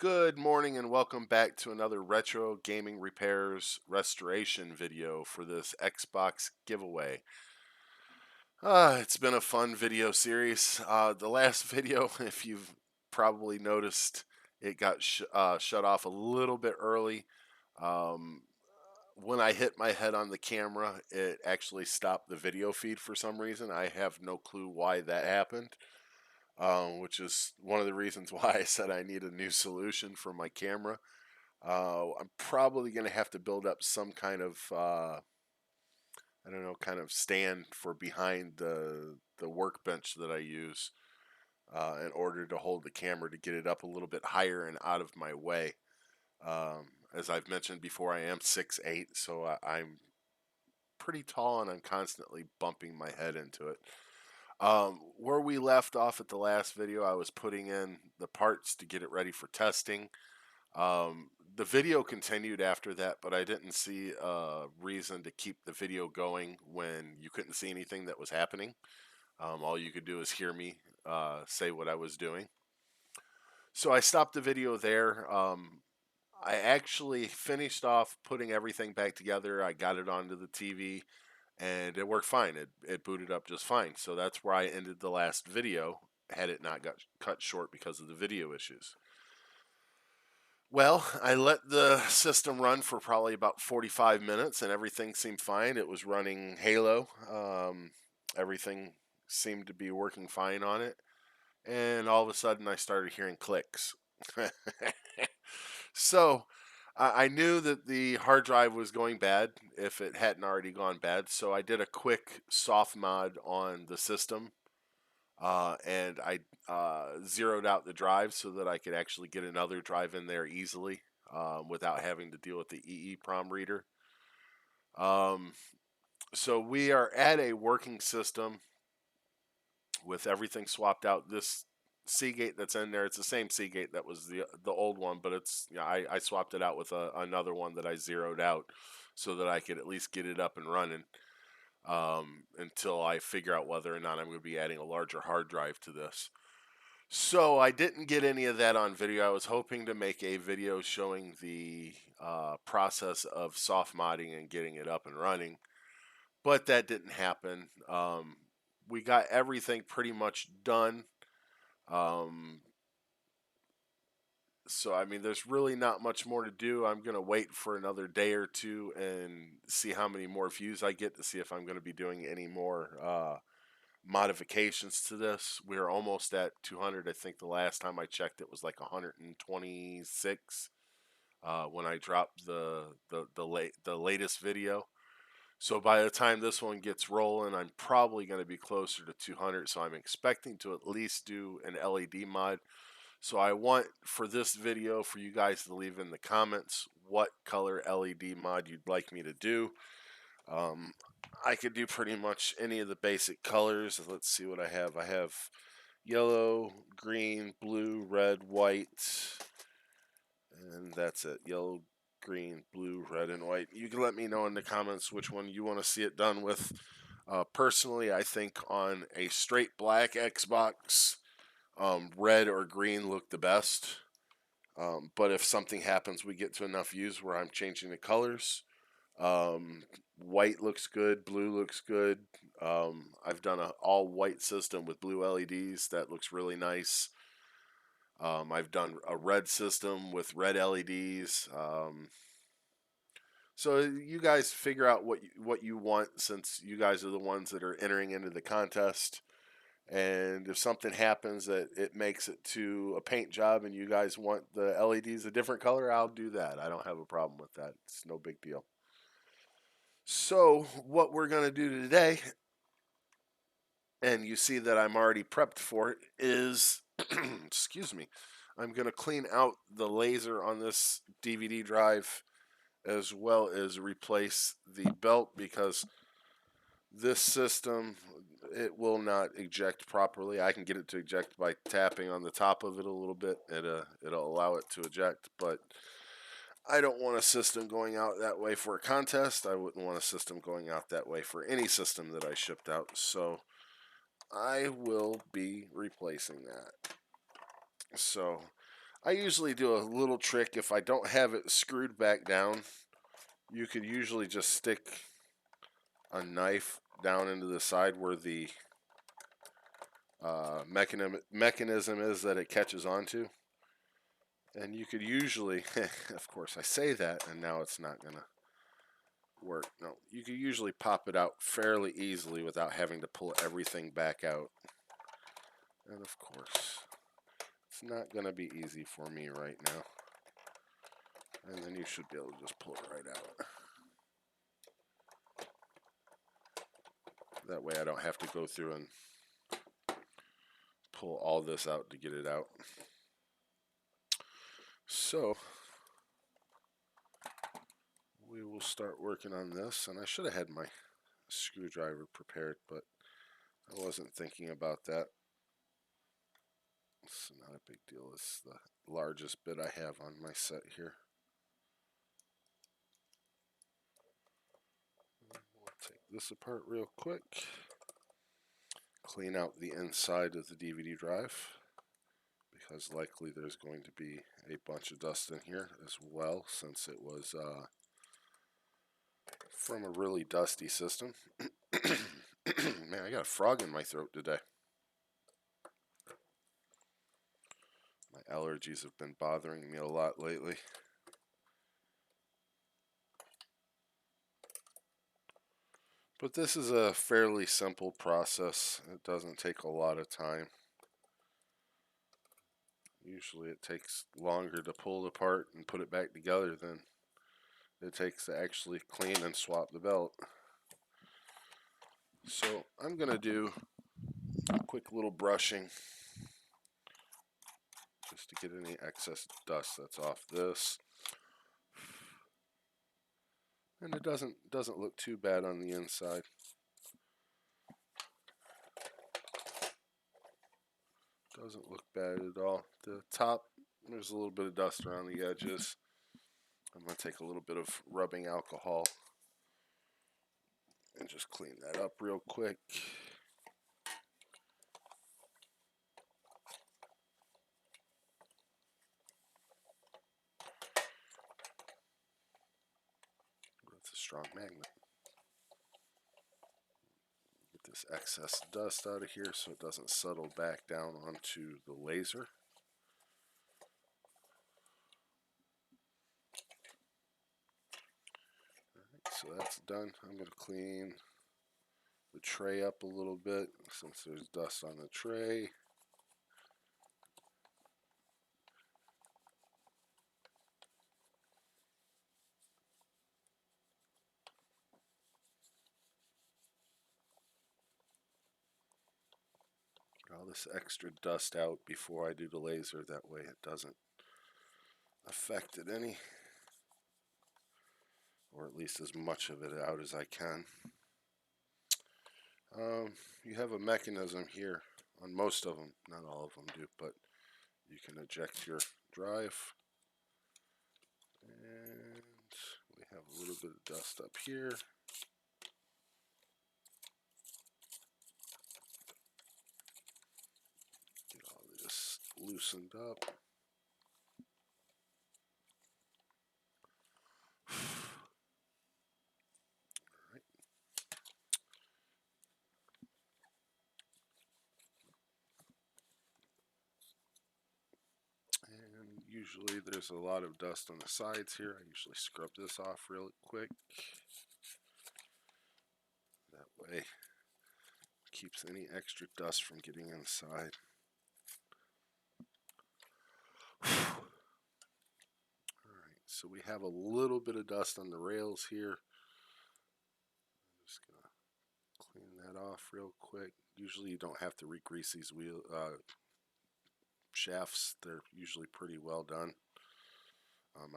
Good morning and welcome back to another Retro Gaming Repairs restoration video for this Xbox giveaway. It's been a fun video series. The last video, if you've probably noticed, it got shut off a little bit early. Um, when I hit my head on the camera, it actually stopped the video feed for some reason. I have no clue why that happened. Which is one of the reasons why I said I need a new solution for my camera. I'm probably going to have to build up some kind of, I don't know, kind of stand for behind the workbench that I use in order to hold the camera to get it up a little bit higher and out of my way. As I've mentioned before, I am 6'8", so I'm pretty tall and I'm constantly bumping my head into it. Where we left off at the last video, I was putting in the parts to get it ready for testing. The video continued after that, but I didn't see a reason to keep the video going when you couldn't see anything that was happening. All you could do is hear me say what I was doing. So I stopped the video there. I actually finished off putting everything back together. I got it onto the TV and it worked fine. It booted up just fine. So that's where I ended the last video, had it not got cut short because of the video issues. Well, I let the system run for probably about 45 minutes and everything seemed fine. It was running Halo. Everything seemed to be working fine on it. And all of a sudden I started hearing clicks. So I knew that the hard drive was going bad if it hadn't already gone bad. So I did a quick soft mod on the system. And I zeroed out the drive so that I could actually get another drive in there easily without having to deal with the EEPROM reader. So we are at a working system with everything swapped out. This Seagate that's in there, it's the same Seagate that was the old one, but it's I swapped it out with another one that I zeroed out so that I could at least get it up and running. Until I figure out whether or not I'm going to be adding a larger hard drive to this. So I didn't get any of that on video. I was hoping to make a video showing the process of soft modding and getting it up and running, but that didn't happen. We got everything pretty much done. So, I mean, there's really not much more to do. I'm going to wait for another day or two and see how many more views I get to see if I'm going to be doing any more modifications to this. We're almost at 200. I think the last time I checked it was like 126 when I dropped the latest video. So by the time this one gets rolling, I'm probably going to be closer to 200. So I'm expecting to at least do an LED mod. So I want for this video for you guys to leave in the comments what color LED mod you'd like me to do. I could do pretty much any of the basic colors. Let's see what I have. I have yellow, green, blue, red, white, and that's it. Yellow, green, blue, red, and white. You can let me know in the comments which one you want to see it done with. Personally, I think on a straight black Xbox, red or green look the best. But if something happens, we get to enough views where I'm changing the colors. White looks good, blue looks good. I've done an all white system with blue LEDs that looks really nice. I've done a red system with red LEDs. So you guys figure out what you want, since you guys are the ones that are entering into the contest. And if something happens that it makes it to a paint job and you guys want the LEDs a different color, I'll do that. I don't have a problem with that. It's no big deal. So what we're going to do today, and you see that I'm already prepped for it, is, excuse me, I'm going to clean out the laser on this DVD drive as well as replace the belt, because this system, it will not eject properly. I can get it to eject by tapping on the top of it a little bit. It'll allow it to eject, but I don't want a system going out that way for a contest. I wouldn't want a system going out that way for any system that I shipped out. So I will be replacing that. So I usually do a little trick. If I don't have it screwed back down, you could usually just stick a knife down into the side where the mechanism is that it catches onto. And you could usually, of course I say that and now it's not going to work. No, you could usually pop it out fairly easily without having to pull everything back out. And of course, it's not going to be easy for me right now. And then you should be able to just pull it right out. That way I don't have to go through and pull all this out to get it out. So we will start working on this, and I should have had my screwdriver prepared, but I wasn't thinking about that. It's not a big deal. It's the largest bit I have on my set here. We'll take this apart real quick. Clean out the inside of the DVD drive, because likely there's going to be a bunch of dust in here as well, since it was from a really dusty system. Man, I got a frog in my throat today. My allergies have been bothering me a lot lately. But this is a fairly simple process. It doesn't take a lot of time. Usually it takes longer to pull it apart and put it back together than it takes to actually clean and swap the belt. So I'm going to do a quick little brushing just to get any excess dust that's off this. And it doesn't look too bad on the inside. Doesn't look bad at all. The top, there's a little bit of dust around the edges. I'm going to take a little bit of rubbing alcohol and just clean that up real quick. That's a strong magnet. Get this excess dust out of here so it doesn't settle back down onto the laser. Alright, so that's done. I'm going to clean the tray up a little bit since there's dust on the tray. Get all this extra dust out before I do the laser, that way it doesn't affect it any, or at least as much of it out as I can. You have a mechanism here on most of them, not all of them do, but you can eject your drive, and we have a little bit of dust up here. Get all this loosened up. Usually there's a lot of dust on the sides here. I usually scrub this off real quick. That way it keeps any extra dust from getting inside. Alright, so we have a little bit of dust on the rails here. I'm just going to clean that off real quick. Usually you don't have to re-grease these shafts. They're usually pretty well done.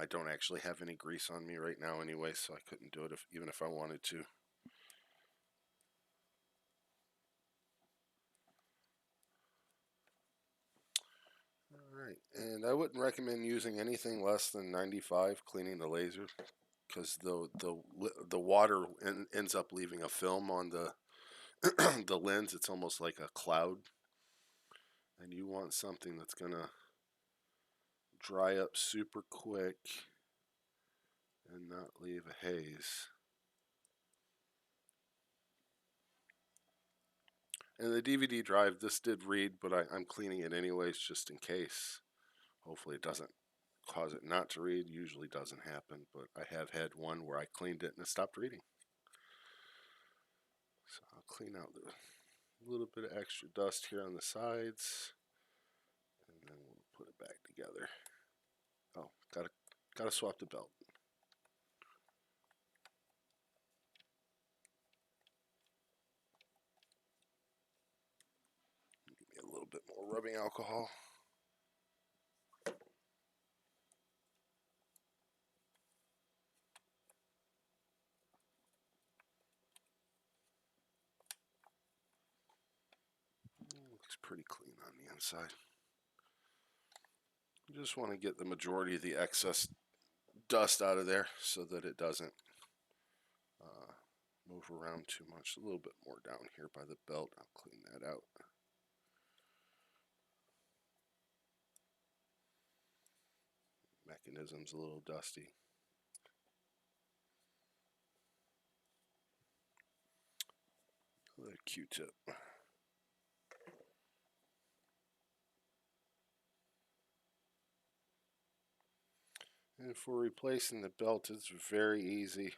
I don't actually have any grease on me right now anyway, so I couldn't do it even if I wanted to. Alright, and I wouldn't recommend using anything less than 95 cleaning the laser, because the water ends up leaving a film on the the lens. It's almost like a cloud, and you want something that's gonna dry up super quick and not leave a haze. And the DVD drive, this did read, but I'm cleaning it anyways just in case. Hopefully it doesn't cause it not to read. Usually doesn't happen, but I have had one where I cleaned it and it stopped reading. So I'll clean out the little bit of extra dust here on the sides, and then we'll put it back together. Oh, gotta swap the belt. Give me a little bit more rubbing alcohol. Looks pretty clean on the inside. You just want to get the majority of the excess dust out of there so that it doesn't move around too much. A little bit more down here by the belt. I'll clean that out. Mechanism's a little dusty. Another Q-tip. And for replacing the belt, it's very easy.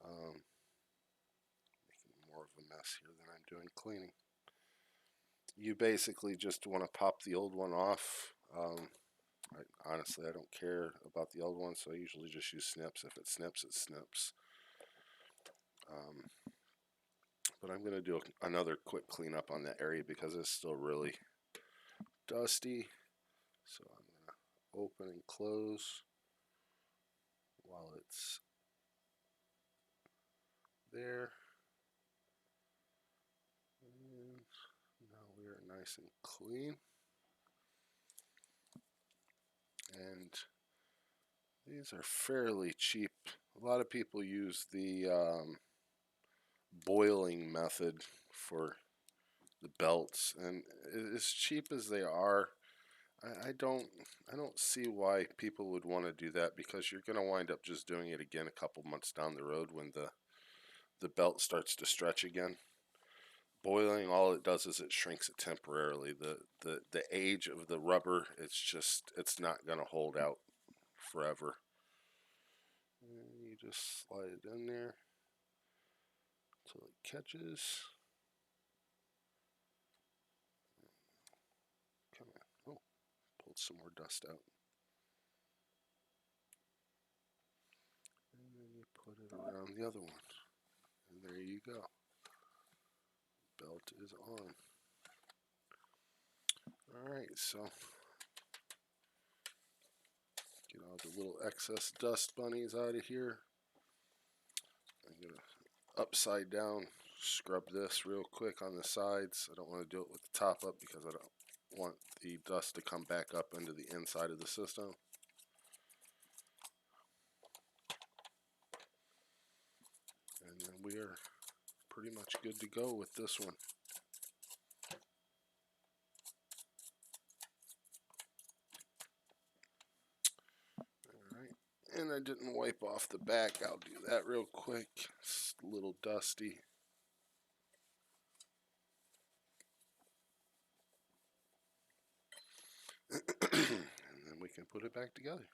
Making more of a mess here than I'm doing cleaning. You basically just want to pop the old one off. Honestly, I don't care about the old one, so I usually just use snips. If it snips, it snips. But I'm going to do another quick cleanup on that area because it's still really dusty. So I'm going to open and close while it's there. And now we are nice and clean. And these are fairly cheap. A lot of people use the boiling method for the belts, and as cheap as they are, I don't see why people would want to do that, because you're going to wind up just doing it again a couple months down the road when the belt starts to stretch again. Boiling, all it does is it shrinks it temporarily. The age of the rubber, it's not going to hold out forever. And you just slide it in there until it catches. Come on. Oh, pulled some more dust out. And then you put it around the other one. And there you go. Belt is on. Alright, so get all the little excess dust bunnies out of here. I'm going to upside down scrub this real quick on the sides. I don't want to do it with the top up because I don't want the dust to come back up into the inside of the system. And then we are pretty much good to go with this one. Alright, and I didn't wipe off the back. I'll do that real quick. It's a little dusty. And then we can put it back together.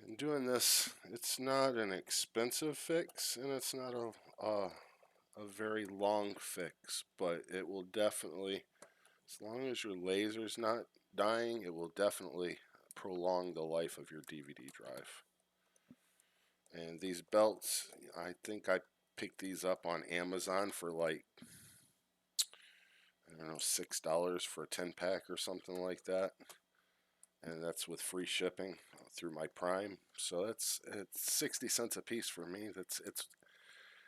And doing this, it's not an expensive fix, and it's not a very long fix, but it will definitely, as long as your laser's not dying, it will definitely prolong the life of your DVD drive. And these belts, I think I picked these up on Amazon for like, I don't know, $6 for a 10-pack or something like that. And that's with free shipping through my Prime. So it's 60 cents a piece for me.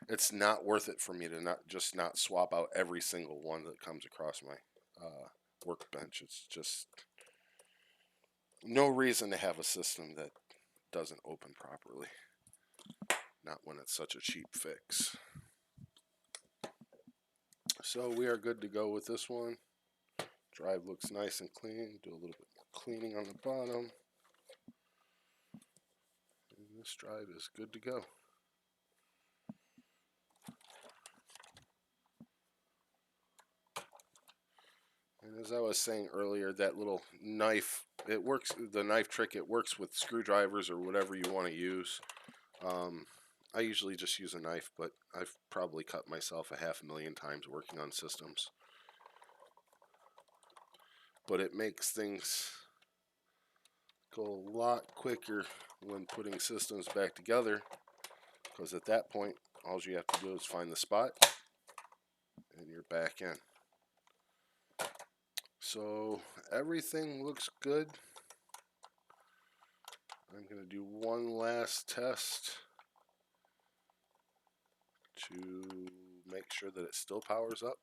it's not worth it for me to not swap out every single one that comes across my workbench. It's just no reason to have a system that doesn't open properly. Not when it's such a cheap fix. So we are good to go with this one. Drive looks nice and clean. Do a little bit more cleaning on the bottom. And this drive is good to go. And as I was saying earlier, that little knife, it works, the knife trick, it works with screwdrivers or whatever you want to use. I usually just use a knife, but I've probably cut myself 500,000 times working on systems. But it makes things go a lot quicker when putting systems back together, because at that point, all you have to do is find the spot, and you're back in. So everything looks good. I'm going to do one last test to make sure that it still powers up.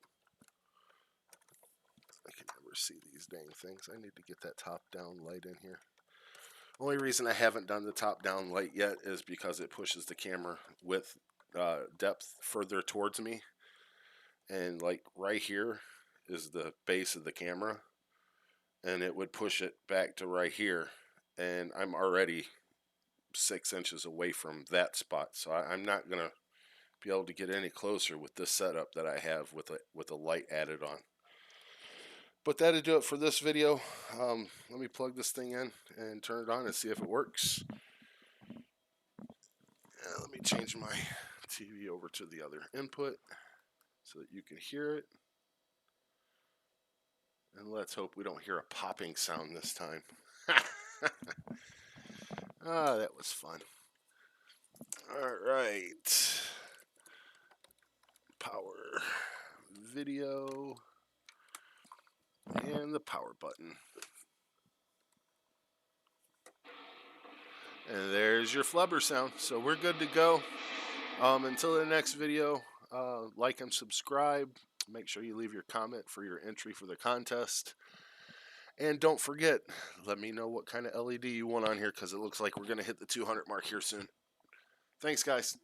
I can never see these dang things. I need to get that top-down light in here. Only reason I haven't done the top-down light yet is because it pushes the camera width depth further towards me. And like right here is the base of the camera. And it would push it back to right here. And I'm already 6 inches away from that spot. So I'm not going to be able to get any closer with this setup that I have with a light added on. But that'll do it for this video. Let me plug this thing in and turn it on and see if it works. Let me change my TV over to the other input so that you can hear it. And let's hope we don't hear a popping sound this time. Ah, that was fun. Alright. Power. Video. And the power button. And there's your flubber sound. So we're good to go. Until the next video, like and subscribe. Make sure you leave your comment for your entry for the contest. And don't forget, let me know what kind of LED you want on here, because it looks like we're going to hit the 200 mark here soon. Thanks, guys.